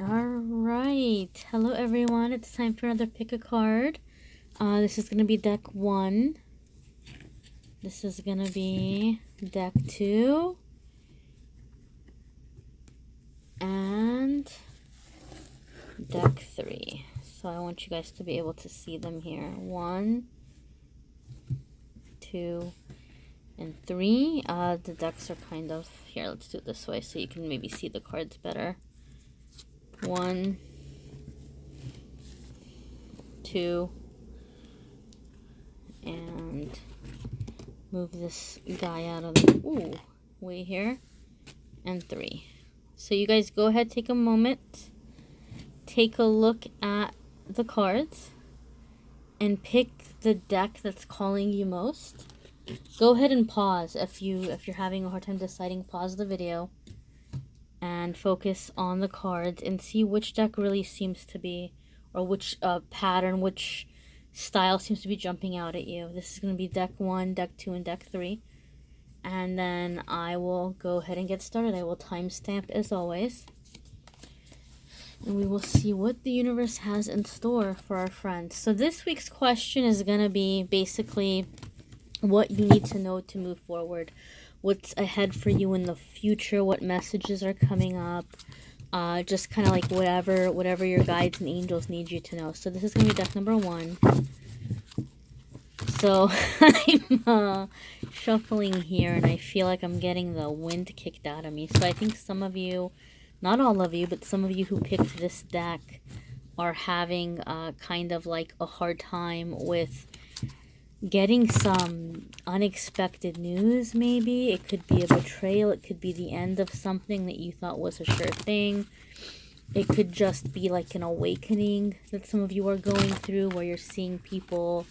Alright, hello everyone, it's time for another pick a card. This is going to be deck 1. This is going to be deck 2. And deck 3. So I want you guys to be able to see them here. 1, 2, and 3. The decks are kind of... Here, let's do it this way so you can maybe see the cards better. 1, 2, and move this guy out of the way here, and 3. So you guys go ahead, take a moment, take a look at the cards, and pick the deck that's calling you most. Go ahead and pause if you're having a hard time deciding. Pause the video and focus on the cards and see which deck really seems to be, or which pattern, which style seems to be jumping out at you. This is going to be deck 1, deck 2, and deck 3. And then I will go ahead and get started. I will timestamp as always. And we will see what the universe has in store for our friends. So this week's question is going to be basically what you need to know to move forward. What's ahead for you in the future, what messages are coming up, just kind of like whatever your guides and angels need you to know. So this is going to be deck number 1. So I'm shuffling here, and I feel like I'm getting the wind kicked out of me. So I think some of you, not all of you, but some of you who picked this deck are having kind of like a hard time with getting some unexpected news, maybe. It could be a betrayal. It could be the end of something that you thought was a sure thing. It could just be like an awakening that some of you are going through, where you're seeing people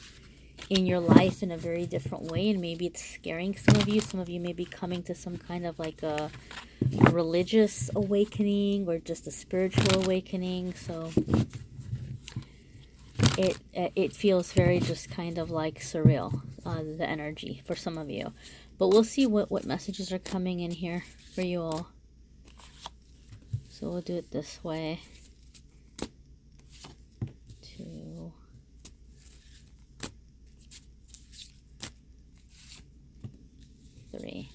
in your life in a very different way, and maybe it's scaring some of you. Some of you may be coming to some kind of like a religious awakening or just a spiritual awakening. So it feels very just kind of like surreal, the energy for some of you. But we'll see what messages are coming in here for you all. So we'll do it this way. 2, 3.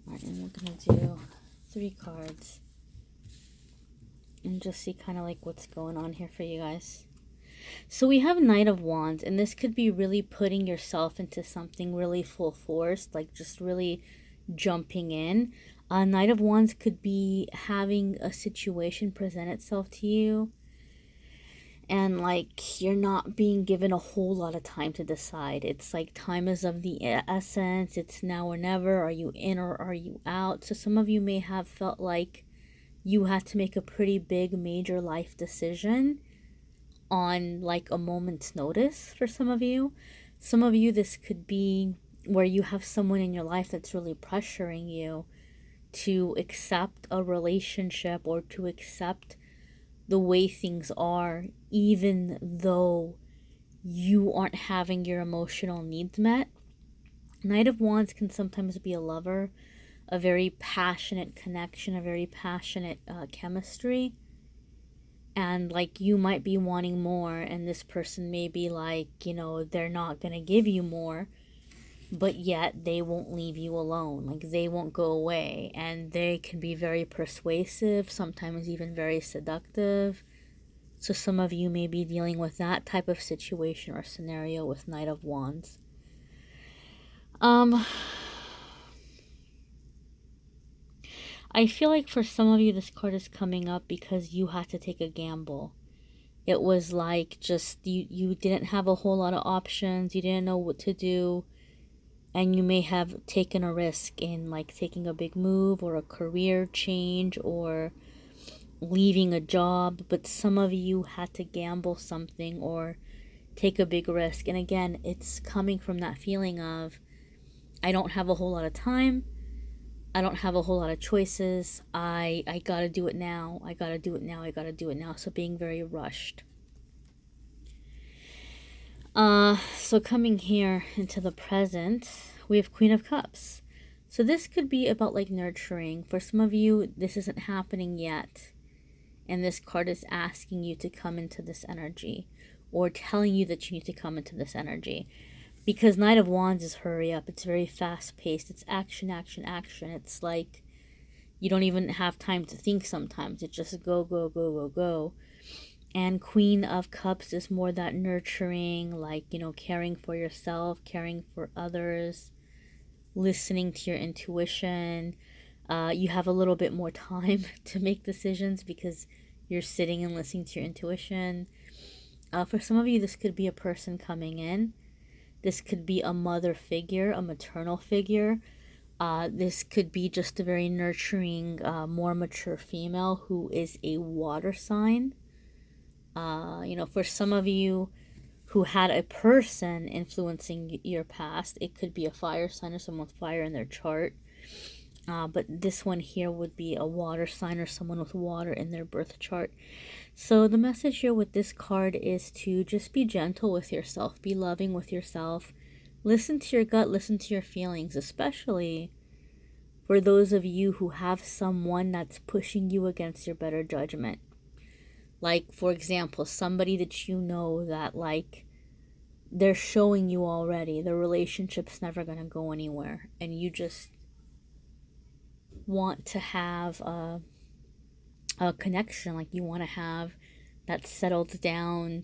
Alright, and we're going to do 3 cards. And just see kind of like what's going on here for you guys. So we have Knight of Wands, and this could be really putting yourself into something really full force, like just really jumping in. Knight of Wands could be having a situation present itself to you, and like you're not being given a whole lot of time to decide. It's like time is of the essence. It's now or never. Are you in or are you out? So some of you may have felt like you had to make a pretty big major life decision on like a moment's notice. For some of you, this could be where you have someone in your life that's really pressuring you to accept a relationship or to accept the way things are, even though you aren't having your emotional needs met. Knight of Wands can sometimes be a lover, a very passionate connection, a very passionate chemistry. And like you might be wanting more, and this person may be like, you know, they're not going to give you more, but yet they won't leave you alone. Like they won't go away, and they can be very persuasive, sometimes even very seductive. So some of you may be dealing with that type of situation or scenario with Knight of Wands. I feel like for some of you, this card is coming up because you had to take a gamble. It was like just you didn't have a whole lot of options. You didn't know what to do. And you may have taken a risk in like taking a big move or a career change or leaving a job. But some of you had to gamble something or take a big risk. And again, it's coming from that feeling of, I don't have a whole lot of time. I don't have a whole lot of choices. I gotta do it now. I gotta do it now. I gotta do it now. So being very rushed. So coming here into the present, we have Queen of Cups. So this could be about like nurturing. For some of you, this isn't happening yet. And this card is asking you to come into this energy, or telling you that you need to come into this energy. Because Knight of Wands is hurry up. It's very fast paced. It's action, action, action. It's like you don't even have time to think sometimes. It's just go, go, go, go, go. And Queen of Cups is more that nurturing, like, you know, caring for yourself, caring for others, listening to your intuition. You have a little bit more time to make decisions because you're sitting and listening to your intuition. For some of you, this could be a person coming in. This could be a mother figure, a maternal figure. This could be just a very nurturing, more mature female who is a water sign. You know, for some of you who had a person influencing your past, it could be a fire sign or someone with fire in their chart. But this one here would be a water sign or someone with water in their birth chart. So the message here with this card is to just be gentle with yourself, be loving with yourself. Listen to your gut, listen to your feelings, especially for those of you who have someone that's pushing you against your better judgment. Like, for example, somebody that you know that, like, they're showing you already the relationship's never going to go anywhere, and you just want to have a connection, like you want to have that settled down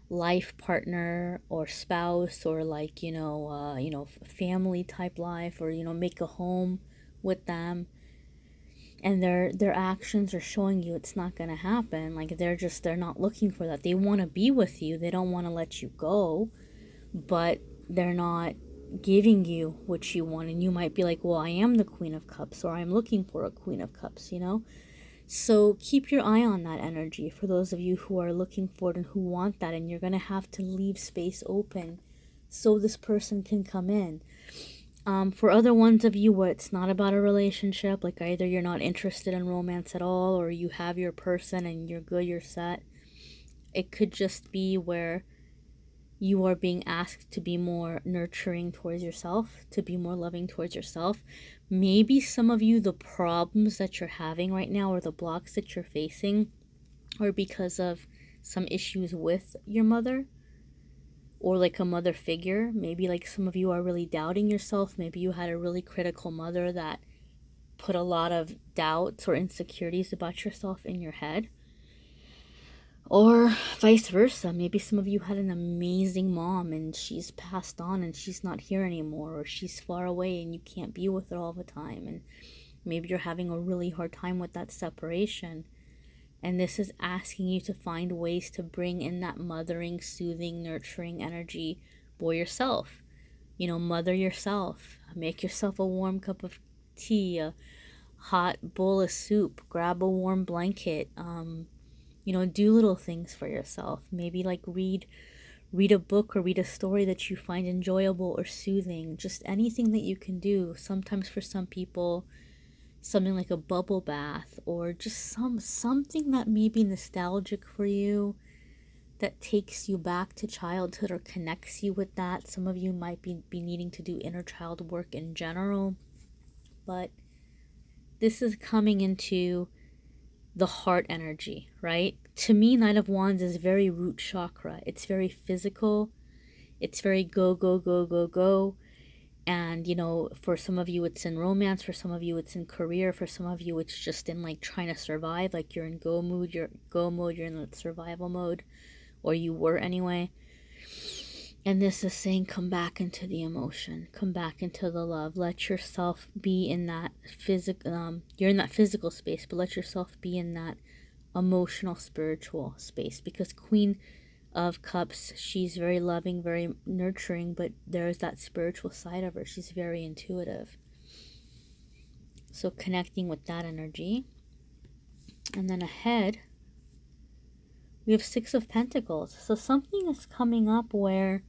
life partner or spouse, or like, you know, family type life, or, you know, make a home with them. And their actions are showing you it's not going to happen. Like, they're not looking for that. They want to be with you. They don't want to let you go, but they're not giving you what you want. And you might be like, well, I am the Queen of Cups, or I'm looking for a Queen of Cups, you know? So keep your eye on that energy for those of you who are looking for it and who want that. And you're going to have to leave space open so this person can come in. For other ones of you where it's not about a relationship, like either you're not interested in romance at all, or you have your person and you're good, you're set. It could just be where you are being asked to be more nurturing towards yourself, to be more loving towards yourself. Maybe some of you, the problems that you're having right now or the blocks that you're facing are because of some issues with your mother, or like a mother figure. Maybe like some of you are really doubting yourself. Maybe you had a really critical mother that put a lot of doubts or insecurities about yourself in your head. Or vice versa. Maybe some of you had an amazing mom and she's passed on and she's not here anymore, or she's far away and you can't be with her all the time. And maybe you're having a really hard time with that separation. And this is asking you to find ways to bring in that mothering, soothing, nurturing energy for yourself. You know, mother yourself. Make yourself a warm cup of tea, a hot bowl of soup, grab a warm blanket. You know, do little things for yourself. Maybe like read a book or read a story that you find enjoyable or soothing. Just anything that you can do. Sometimes for some people, something like a bubble bath, or just something that may be nostalgic for you, that takes you back to childhood or connects you with that. Some of you might be needing to do inner child work in general, but this is coming into the heart energy, right? To me, Knight of Wands is very root chakra. It's very physical. It's very go, go, go, go, go. And, you know, for some of you, it's in romance. For some of you, it's in career. For some of you, it's just in like trying to survive. Like you're in go mode, you're in the survival mode, or you were anyway. And this is saying, come back into the emotion, come back into the love. Let yourself be in that physical, you're in that physical space, but let yourself be in that emotional, spiritual space. Because Queen of Cups, she's very loving, very nurturing, but there's that spiritual side of her. She's very intuitive. So connecting with that energy. And then ahead, we have Six of Pentacles. So something is coming up where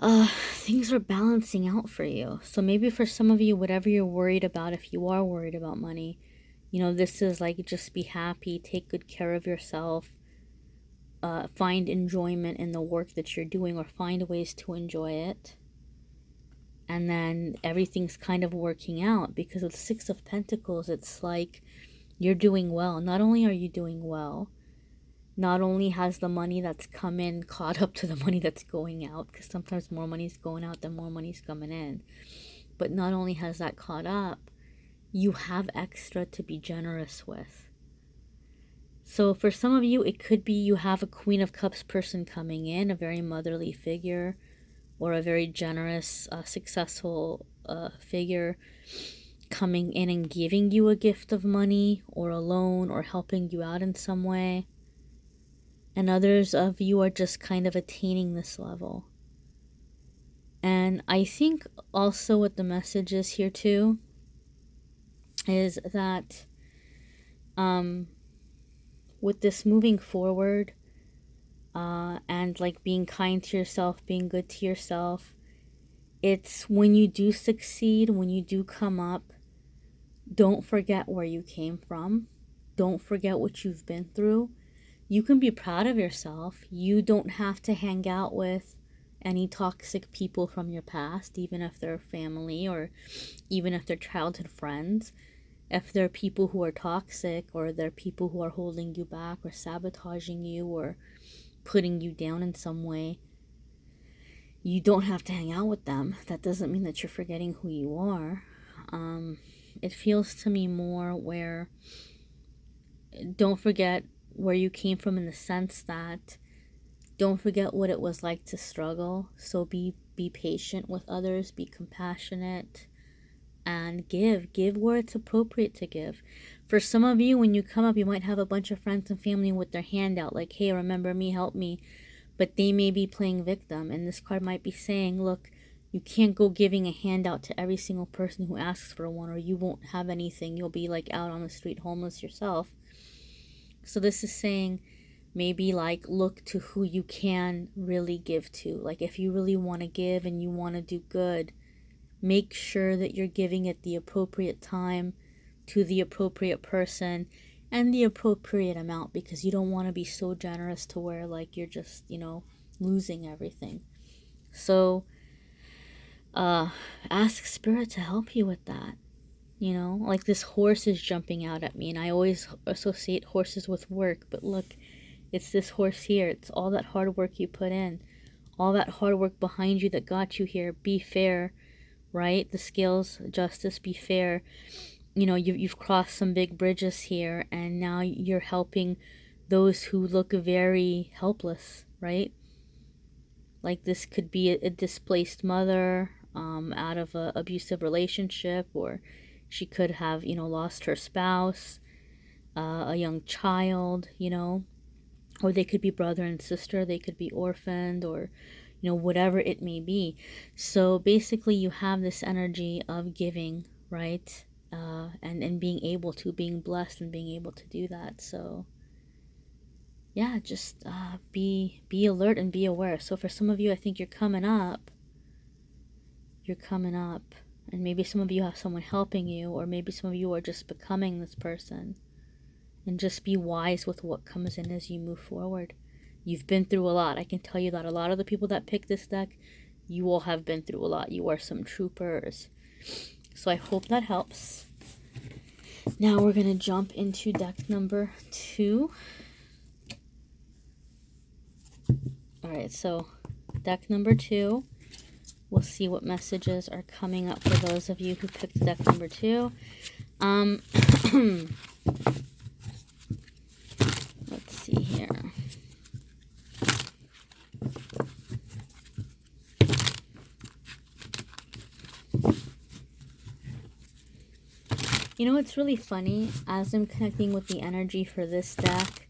things are balancing out for you. So maybe for some of you, whatever you're worried about, if you are worried about money, you know, this is like, just be happy, take good care of yourself, find enjoyment in the work that you're doing, or find ways to enjoy it. And then everything's kind of working out, because with Six of Pentacles, it's like You're doing well. Not only are you doing well, not only has the money that's come in caught up to the money that's going out, because sometimes more money's going out than more money's coming in, but not only has that caught up, you have extra to be generous with. So for some of you, it could be you have a Queen of Cups person coming in, a very motherly figure, or a very generous, successful figure coming in and giving you a gift of money or a loan or helping you out in some way. And others of you are just kind of attaining this level. And I think also what the message is here too is that with this moving forward and like being kind to yourself, being good to yourself, it's when you do succeed, when you do come up, don't forget where you came from. Don't forget what you've been through. You can be proud of yourself. You don't have to hang out with any toxic people from your past, even if they're family or even if they're childhood friends. If they're people who are toxic, or they're people who are holding you back or sabotaging you or putting you down in some way, you don't have to hang out with them. That doesn't mean that you're forgetting who you are. It feels to me more where don't forget where you came from, in the sense that don't forget what it was like to struggle. So be patient with others, be compassionate, and give where it's appropriate to give. For some of you, when you come up, you might have a bunch of friends and family with their hand out like, hey, remember me, help me. But they may be playing victim, and this card might be saying, look, you can't go giving a handout to every single person who asks for one, or you won't have anything. You'll be like out on the street homeless yourself. So this is saying maybe like look to who you can really give to. Like if you really want to give and you want to do good, make sure that you're giving at the appropriate time to the appropriate person and the appropriate amount, because you don't want to be so generous to where like you're just, losing everything. So ask Spirit to help you with that. Like this horse is jumping out at me, and I always associate horses with work, but look, it's this horse here. It's all that hard work you put in, all that hard work behind you that got you here. Be fair, right? The scales, justice, be fair. You've crossed some big bridges here, and now you're helping those who look very helpless, right? Like this could be a displaced mother out of an abusive relationship, or she could have, lost her spouse, a young child, or they could be brother and sister, they could be orphaned, or, whatever it may be. So basically you have this energy of giving, right? And being blessed and being able to do that. So yeah, just be alert and be aware. So for some of you, I think you're coming up, and maybe some of you have someone helping you, or maybe some of you are just becoming this person. And just be wise with what comes in as you move forward. You've been through a lot. I can tell you that a lot of the people that pick this deck, you all have been through a lot. You are some troopers. So I hope that helps. Now we're going to jump into deck number 2. Alright, so deck number 2. We'll see what messages are coming up for those of you who picked deck number 2. Let's see here. It's really funny. As I'm connecting with the energy for this deck,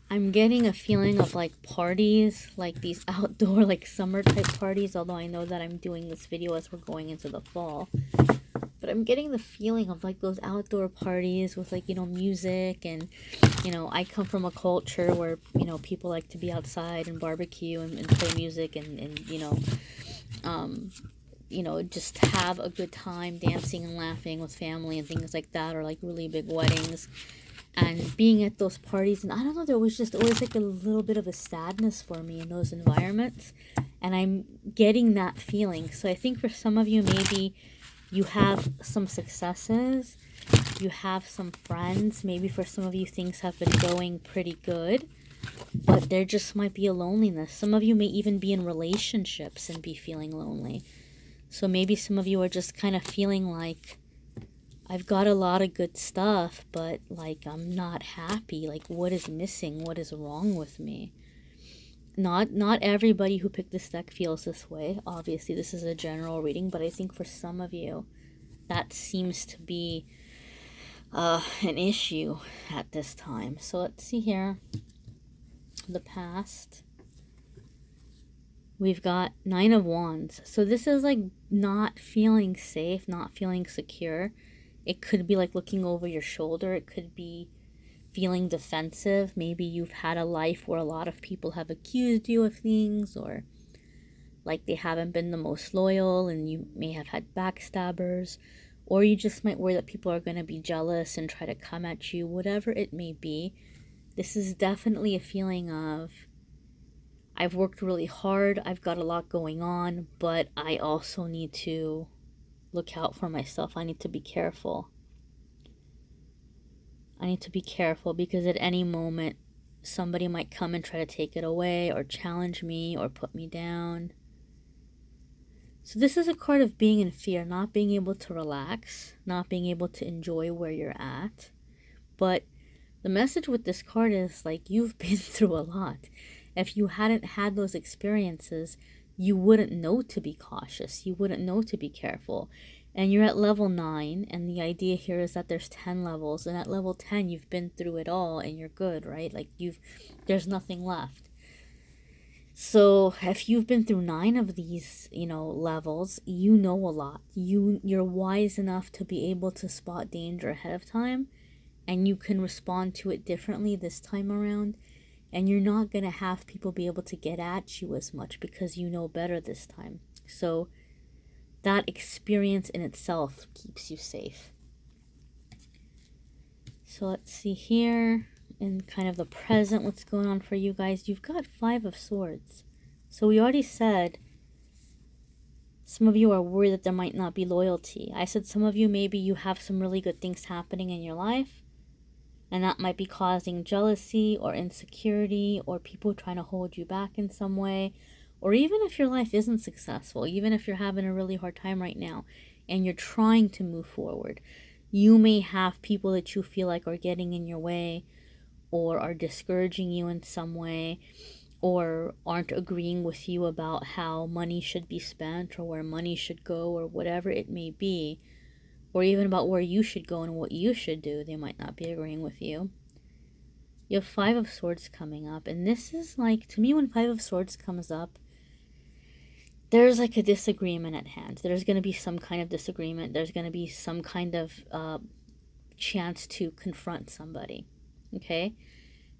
I'm getting a feeling of like parties, like these outdoor, like summer type parties, although I know that I'm doing this video as we're going into the fall. But I'm getting the feeling of like those outdoor parties with like, music, and, I come from a culture where, people like to be outside and barbecue and play music and just have a good time dancing and laughing with family and things like that, or like really big weddings. And being at those parties, and I don't know, there was just always like a little bit of a sadness for me in those environments, and I'm getting that feeling. So I think for some of you, maybe you have some successes You have some friends. Maybe for some of you, things have been going pretty good, but there just might be a loneliness. Some of you may even be in relationships and be feeling lonely. So maybe some of you are just kind of feeling like, I've got a lot of good stuff, but like I'm not happy. Like, what is missing? What is wrong with me? Not everybody who picked this deck feels this way. Obviously, this is a general reading, but I think for some of you, that seems to be an issue at this time. So let's see here. The past. We've got 9 of Wands. So this is like not feeling safe, not feeling secure. It could be like looking over your shoulder. It could be feeling defensive. Maybe you've had a life where a lot of people have accused you of things, or like they haven't been the most loyal, and you may have had backstabbers, or you just might worry that people are going to be jealous and try to come at you. Whatever it may be, this is definitely a feeling of, I've worked really hard, I've got a lot going on, but I also need to look out for myself. I need to be careful. I need to be careful because at any moment somebody might come and try to take it away or challenge me or put me down. So this is a card of being in fear, not being able to relax, not being able to enjoy where you're at. But the message with this card is like, you've been through a lot. If you hadn't had those experiences, you wouldn't know to be cautious. You wouldn't know to be careful. And you're at level 9, and the idea here is that there's 10 levels, and at level 10 you've been through it all and you're good, right? Like there's nothing left. So if you've been through 9 of these, levels, you know a lot. You're wise enough to be able to spot danger ahead of time, and you can respond to it differently this time around. And you're not going to have people be able to get at you as much because you know better this time. So that experience in itself keeps you safe. So let's see here in kind of the present, what's going on for you guys. You've got 5 of Swords. So we already said some of you are worried that there might not be loyalty. I said some of you, maybe you have some really good things happening in your life, and that might be causing jealousy or insecurity or people trying to hold you back in some way. Or even if your life isn't successful, even if you're having a really hard time right now and you're trying to move forward, you may have people that you feel like are getting in your way or are discouraging you in some way, or aren't agreeing with you about how money should be spent or where money should go or whatever it may be. Or even about where you should go and what you should do. They might not be agreeing with you. You have 5 of Swords coming up. And this is like, to me, when 5 of Swords comes up, there's like a disagreement at hand. There's going to be some kind of disagreement. There's going to be some kind of chance to confront somebody. Okay?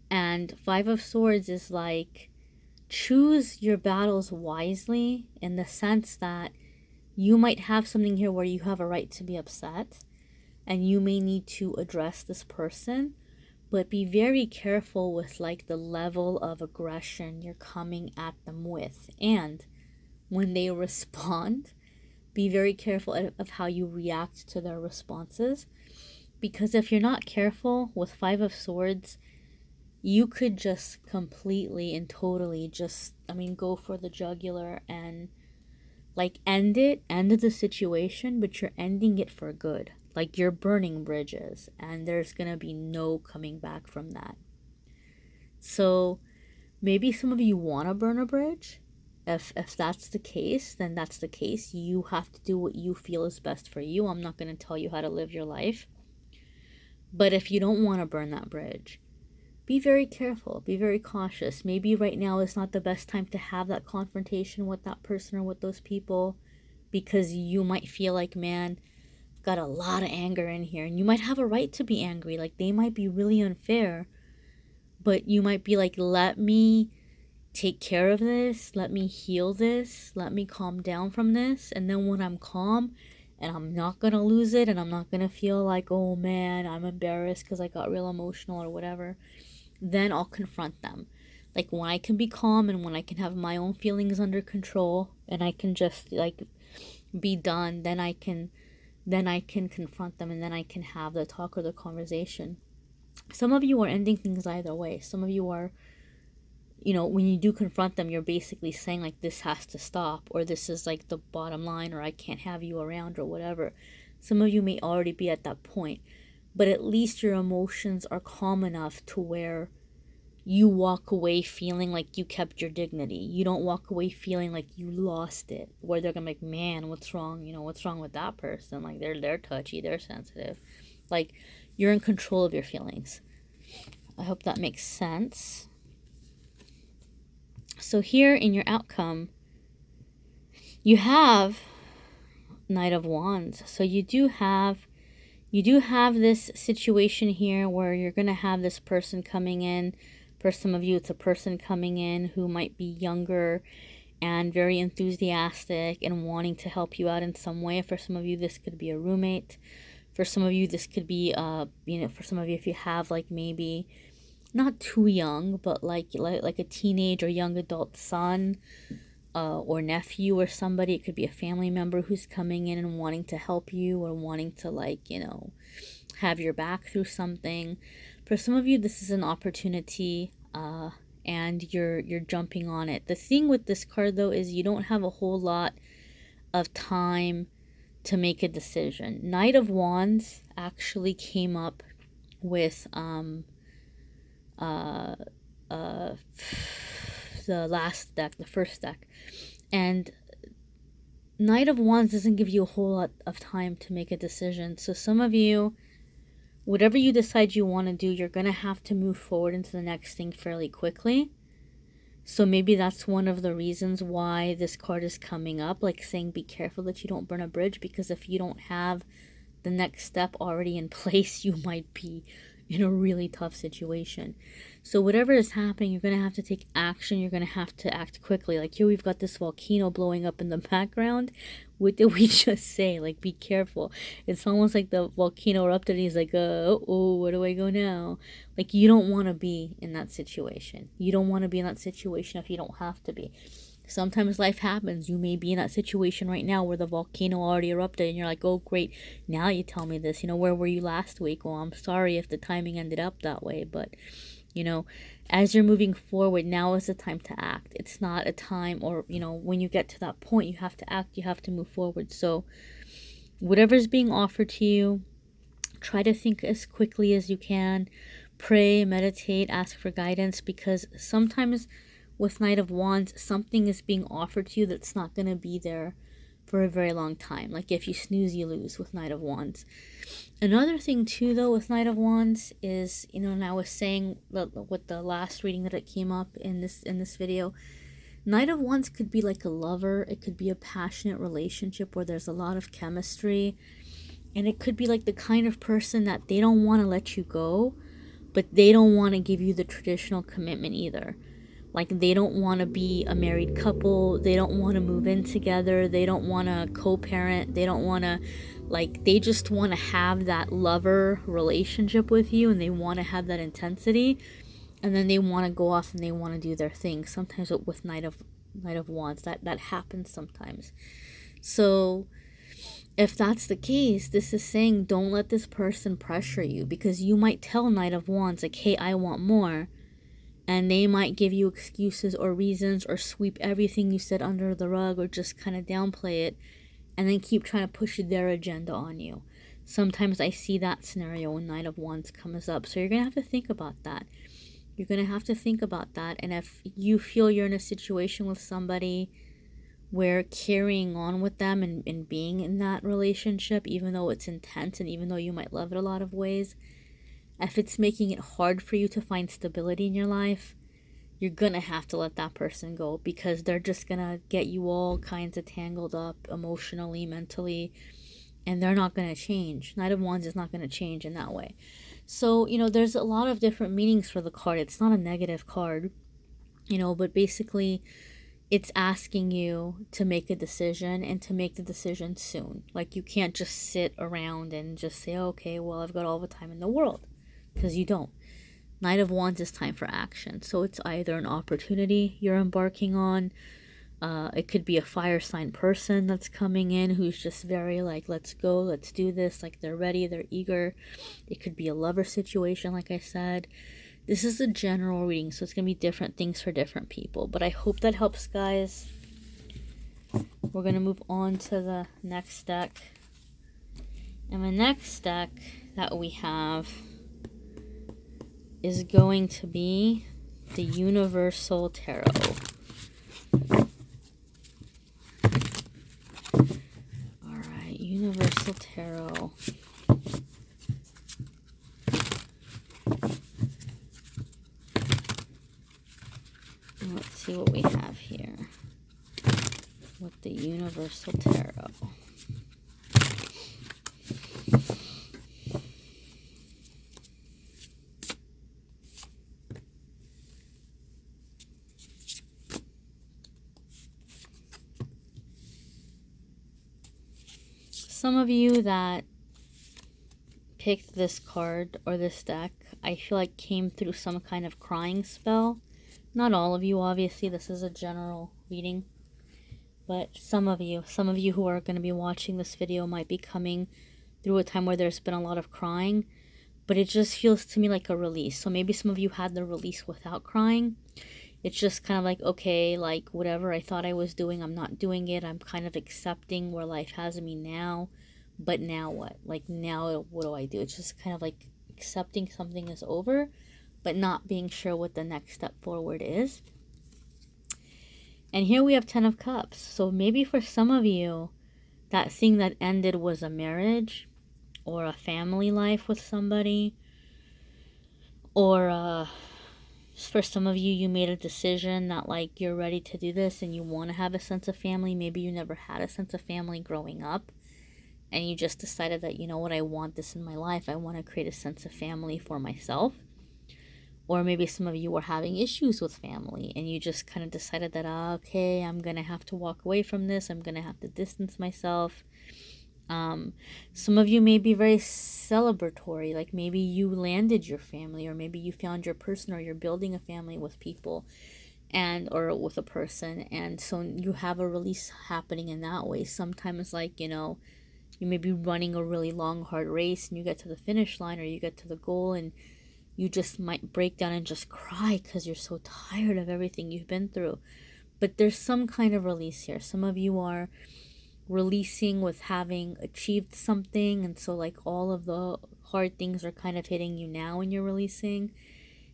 And 5 of Swords is like, choose your battles wisely, in the sense that you might have something here where you have a right to be upset and you may need to address this person, but be very careful with like the level of aggression you're coming at them with. And when they respond, be very careful of how you react to their responses, because if you're not careful with 5 of Swords, you could just completely and totally just, go for the jugular and like end the situation, but you're ending it for good. Like you're burning bridges and there's gonna be no coming back from that. So maybe some of you want to burn a bridge. If that's the case, then that's the case. You have to do what you feel is best for you. I'm not going to tell you how to live your life. But if you don't want to burn that bridge, be very careful, be very cautious. Maybe right now is not the best time to have that confrontation with that person or with those people, because you might feel like, man, I've got a lot of anger in here. And you might have a right to be angry. Like they might be really unfair, but you might be like, let me take care of this, let me heal this, let me calm down from this. And then when I'm calm and I'm not going to lose it, and I'm not going to feel like, oh man, I'm embarrassed because I got real emotional or whatever, then I'll confront them. Like when I can be calm and when I can have my own feelings under control and I can just like be done, then I can then I can confront them and then I can have the talk or the conversation. Some of you are ending things either way. Some of you are, when you do confront them, you're basically saying like, this has to stop, or this is like the bottom line, or I can't have you around, or whatever. Some of you may already be at that point, but at least your emotions are calm enough to where you walk away feeling like you kept your dignity. You don't walk away feeling like you lost it, where they're gonna be like, man, what's wrong? What's wrong with that person? Like, they're touchy, they're sensitive. Like, you're in control of your feelings. I hope that makes sense. So here in your outcome, you have Knight of Wands. So you do have this situation here where you're going to have this person coming in. For some of you, it's a person coming in who might be younger and very enthusiastic and wanting to help you out in some way. For some of you, this could be a roommate. For some of you, this could be, for some of you, if you have like maybe not too young, but like a teenage or young adult son or nephew or somebody. It could be a family member who's coming in and wanting to help you or wanting to have your back through something. For some of you, this is an opportunity and you're jumping on it. The thing with this card though is you don't have a whole lot of time to make a decision. Knight of Wands actually came up with the last deck, the first deck. And Knight of Wands doesn't give you a whole lot of time to make a decision. So some of you, whatever you decide you want to do, you're going to have to move forward into the next thing fairly quickly. So maybe that's one of the reasons why this card is coming up, like saying be careful that you don't burn a bridge, because if you don't have the next step already in place, you might be in a really tough situation. So whatever is happening, you're going to have to take action. You're going to have to act quickly. Like here we've got this volcano blowing up in the background. What did we just say? Like, be careful. It's almost like the volcano erupted and he's like, oh, where do I go now? Like, you don't want to be in that situation. You don't want to be in that situation if you don't have to be. Sometimes life happens. You may be in that situation right now where the volcano already erupted and you're like, oh, great. Now you tell me this. Where were you last week? Well, I'm sorry if the timing ended up that way. But, as you're moving forward, now is the time to act. It's not a time or, when you get to that point, you have to act. You have to move forward. So whatever's being offered to you, try to think as quickly as you can. Pray, meditate, ask for guidance, because sometimes with Knight of Wands, something is being offered to you that's not going to be there for a very long time. Like if you snooze, you lose with Knight of Wands. Another thing too, though, with Knight of Wands is, and I was saying with the last reading that it came up in this video, Knight of Wands could be like a lover. It could be a passionate relationship where there's a lot of chemistry. And it could be like the kind of person that they don't want to let you go, but they don't want to give you the traditional commitment either. Like, they don't want to be a married couple. They don't want to move in together. They don't want to co-parent. They don't want to, they just want to have that lover relationship with you, and they want to have that intensity. And then they want to go off and they want to do their thing. Sometimes with Knight of Wands, that happens sometimes. So if that's the case, this is saying don't let this person pressure you, because you might tell Knight of Wands, like, hey, I want more. And they might give you excuses or reasons or sweep everything you said under the rug or just kind of downplay it and then keep trying to push their agenda on you. Sometimes I see that scenario when Knight of Wands comes up. So you're going to have to think about that. You're going to have to think about that. And if you feel you're in a situation with somebody where carrying on with them and being in that relationship, even though it's intense and even though you might love it a lot of ways, if it's making it hard for you to find stability in your life, you're going to have to let that person go, because they're just going to get you all kinds of tangled up emotionally, mentally, and they're not going to change. Knight of Wands is not going to change in that way. So, there's a lot of different meanings for the card. It's not a negative card, but basically it's asking you to make a decision and to make the decision soon. Like, you can't just sit around and just say, okay, well, I've got all the time in the world. Because you don't. Knight of Wands is time for action. So it's either an opportunity you're embarking on, It could be a fire sign person that's coming in who's just very like, let's go, let's do this. Like they're ready, they're eager. It could be a lover situation, like I said. This is a general reading, so it's going to be different things for different people. But I hope that helps, guys. We're going to move on to the next deck. And the next deck that we have is going to be the Universal Tarot. Alright, Universal Tarot. Let's see what we have here with the Universal Tarot. Some of you that picked this card or this deck, I feel like came through some kind of crying spell. Not all of you, obviously. This is a general reading. But some of you who are going to be watching this video might be coming through a time where there's been a lot of crying. But it just feels to me like a release. So maybe some of you had the release without crying. It's just kind of like, okay, like whatever I thought I was doing, I'm not doing it. I'm kind of accepting where life has me now. But now what? Like now what do I do? It's just kind of like accepting something is over, but not being sure what the next step forward is. And here we have 10 of Cups. So maybe for some of you, that thing that ended was a marriage or a family life with somebody. Or for some of you, you made a decision that like you're ready to do this and you want to have a sense of family. Maybe you never had a sense of family growing up. And you just decided that, you know what, I want this in my life. I want to create a sense of family for myself. Or maybe some of you were having issues with family and you just kind of decided that, okay, I'm going to have to walk away from this. I'm going to have to distance myself. Some of you may be very celebratory. Like maybe you landed your family, or maybe you found your person, or you're building a family with people or with a person. And so you have a release happening in that way. Sometimes like, you may be running a really long, hard race and you get to the finish line or you get to the goal and you just might break down and just cry because you're so tired of everything you've been through. But there's some kind of release here. Some of you are releasing with having achieved something, and so like all of the hard things are kind of hitting you now and you're releasing.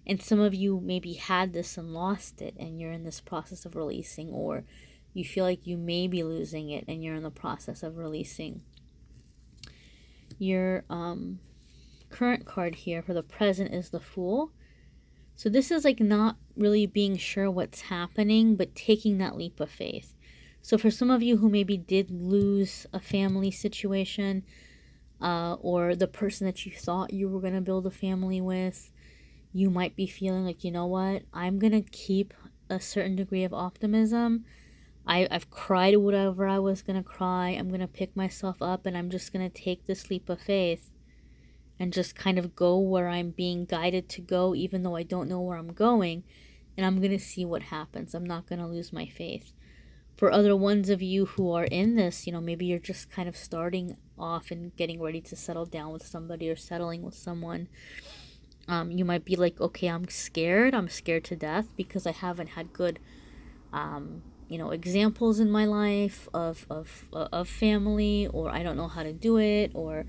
And some of you maybe had this and lost it and you're in this process of releasing, or you feel like you may be losing it and you're in the process of releasing. Your current card here for the present is the Fool. So this is like not really being sure what's happening, but taking that leap of faith. So for some of you who maybe did lose a family situation, or the person that you thought you were going to build a family with, you might be feeling like, you know what, I'm going to keep a certain degree of optimism. I've cried whatever I was going to cry. I'm going to pick myself up and I'm just going to take this leap of faith and just kind of go where I'm being guided to go, even though I don't know where I'm going. And I'm going to see what happens. I'm not going to lose my faith. For other ones of you who are in this, maybe you're just kind of starting off and getting ready to settle down with somebody or settling with someone. You might be like, okay, I'm scared to death because I haven't had good examples in my life of family, or I don't know how to do it, or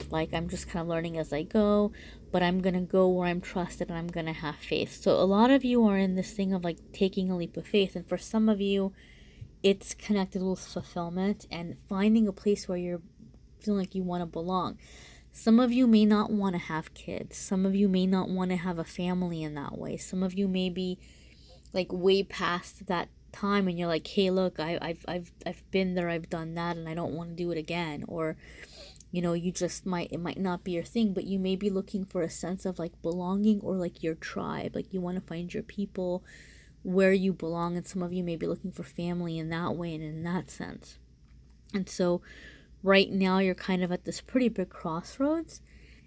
like I'm just kind of learning as I go, but I'm gonna go where I'm trusted and I'm gonna have faith. So a lot of you are in this thing of like taking a leap of faith, and for some of you it's connected with fulfillment and finding a place where you're feeling like you want to belong. Some of you may not want to have kids. Some of you may not want to have a family in that way. Some of you may be like way past that time and you're like, hey, look, I've been there, I've done that, and I don't want to do it again. Or you just it might not be your thing, but you may be looking for a sense of like belonging, or like your tribe, like you want to find your people where you belong. And some of you may be looking for family in that way and in that sense. And so right now you're kind of at this pretty big crossroads.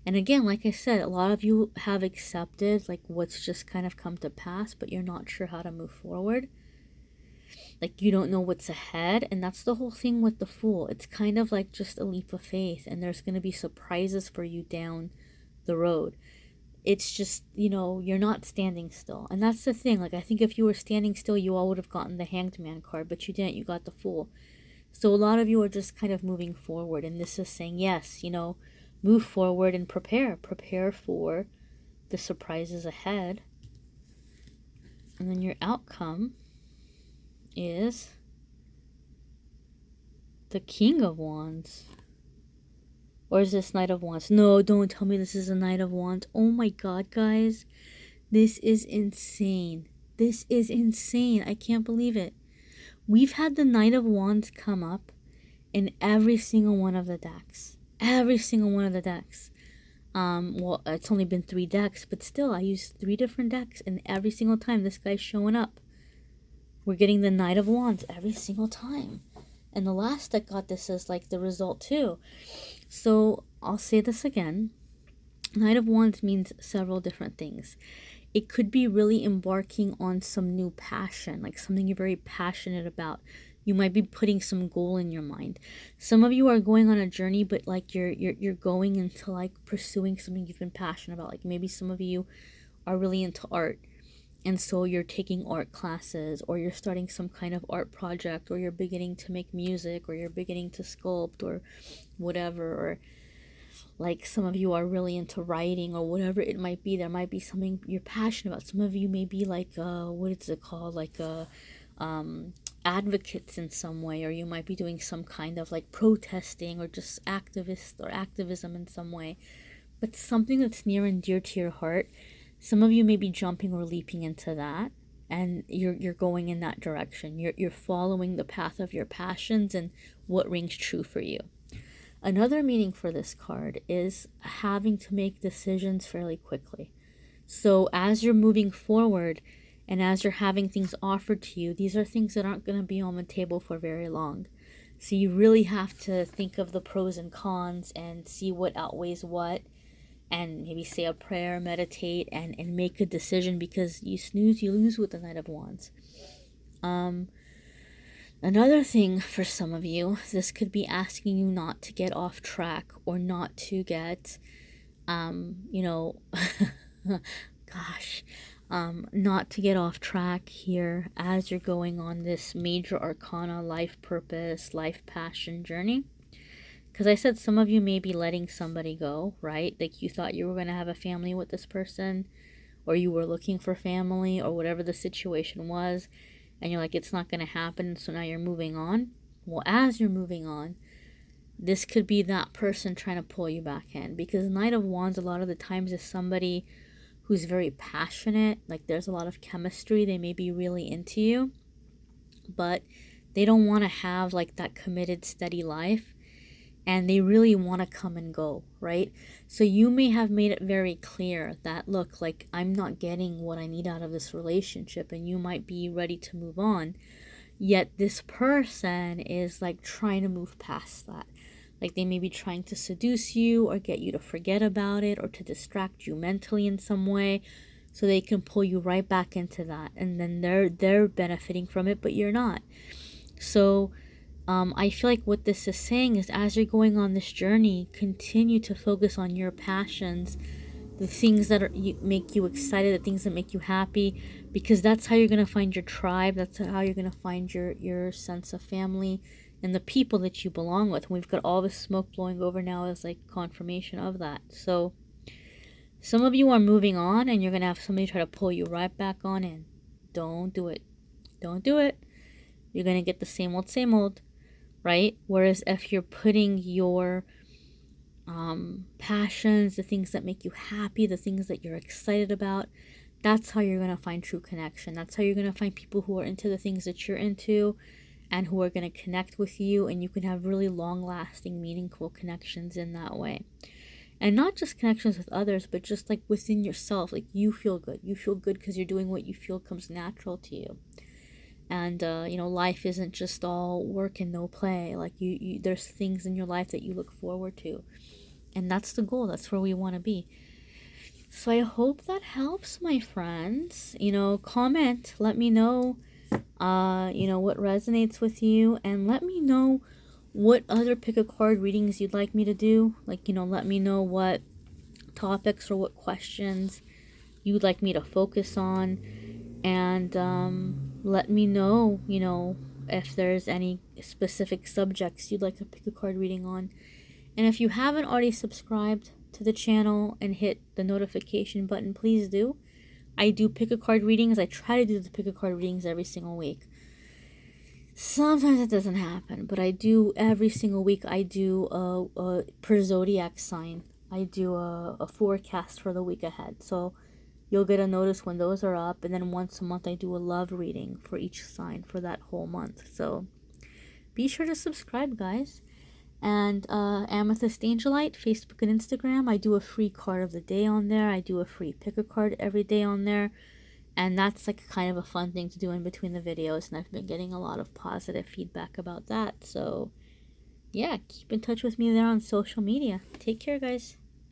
And again, like I said, a lot of you have accepted like what's just kind of come to pass, but you're not sure how to move forward. Like you don't know what's ahead. And that's the whole thing with the Fool. It's kind of like just a leap of faith, and there's going to be surprises for you down the road. It's just, you're not standing still. And that's the thing. Like, I think if you were standing still, you all would have gotten the Hanged Man card, but you didn't. You got the Fool. So a lot of you are just kind of moving forward. And this is saying, yes, move forward and prepare. Prepare for the surprises ahead. And then your outcome is the King of Wands. Or is this Knight of Wands? No, don't tell me this is a Knight of Wands. Oh my god, guys. This is insane. This is insane. I can't believe it. We've had the Knight of Wands come up in every single one of the decks. Every single one of the decks. Well, it's only been 3 decks, but still, I used 3 different decks, and every single time this guy's showing up. We're getting the Knight of Wands every single time. And the last deck got this as like the result too. So I'll say this again. Knight of Wands means several different things. It could be really embarking on some new passion, like something you're very passionate about. You might be putting some goal in your mind. Some of you are going on a journey, but like you're going into like pursuing something you've been passionate about. Like maybe some of you are really into art, and so you're taking art classes, or you're starting some kind of art project, or you're beginning to make music, or you're beginning to sculpt, or whatever. Or like some of you are really into writing, or whatever it might be. There might be something you're passionate about. Some of you may be like what is it called, like advocates in some way, or you might be doing some kind of like protesting, or just activist or activism in some way, but something that's near and dear to your heart. Some of you may be jumping or leaping into that, and you're going in that direction. You're following the path of your passions and what rings true for you. Another meaning for this card is having to make decisions fairly quickly. So as you're moving forward and as you're having things offered to you, these are things that aren't going to be on the table for very long. So you really have to think of the pros and cons and see what outweighs what, and maybe say a prayer, meditate, and make a decision, because you snooze, you lose with the Knight of Wands. Another thing for some of you, this could be asking you not to get off track, or not to get, not to get off track here as you're going on this major arcana life purpose, life passion journey. Because I said some of you may be letting somebody go, right? Like you thought you were going to have a family with this person, or you were looking for family, or whatever the situation was, and you're like, it's not going to happen, so now you're moving on. Well, as you're moving on, this could be that person trying to pull you back in, because Knight of Wands a lot of the times is somebody who's very passionate. Like there's a lot of chemistry. They may be really into you, but they don't want to have like that committed, steady life. And they really want to come and go, right? So you may have made it very clear that, look, like I'm not getting what I need out of this relationship, and you might be ready to move on. Yet this person is like trying to move past that. Like they may be trying to seduce you, or get you to forget about it, or to distract you mentally in some way, so they can pull you right back into that. And then they're benefiting from it, but you're not. So I feel like what this is saying is, as you're going on this journey, continue to focus on your passions, the things that make you excited, the things that make you happy, because that's how you're going to find your tribe. That's how you're going to find your sense of family and the people that you belong with. And we've got all this smoke blowing over now as like confirmation of that. So some of you are moving on, and you're going to have somebody try to pull you right back on in. Don't do it. Don't do it. You're going to get the same old, right? Whereas if you're putting your passions, the things that make you happy, the things that you're excited about, that's how you're going to find true connection. That's how you're going to find people who are into the things that you're into, and who are going to connect with you, and you can have really long-lasting, meaningful connections in that way. And not just connections with others, but just like within yourself. Like you feel good. You feel good because you're doing what you feel comes natural to you. And life isn't just all work and no play. Like you there's things in your life that you look forward to, and that's the goal. That's where we want to be. So I hope that helps, my friends. Comment, let me know you know, what resonates with you, and let me know what other pick a card readings you'd like me to do. Like, you know, let me know what topics or what questions you'd like me to focus on, and let me know, you know, if there's any specific subjects you'd like to pick a card reading on. And if you haven't already subscribed to the channel and hit the notification button, please do. I do pick a card readings. I try to do the pick a card readings every single week. Sometimes it doesn't happen, but I do every single week. I do a per zodiac sign. I do a forecast for the week ahead. So you'll get a notice when those are up. And then once a month, I do a love reading for each sign for that whole month. So be sure to subscribe, guys. And AmethystAngelLight, Facebook and Instagram. I do a free card of the day on there. I do a free pick a card every day on there. And that's like kind of a fun thing to do in between the videos. And I've been getting a lot of positive feedback about that. So yeah, keep in touch with me there on social media. Take care, guys.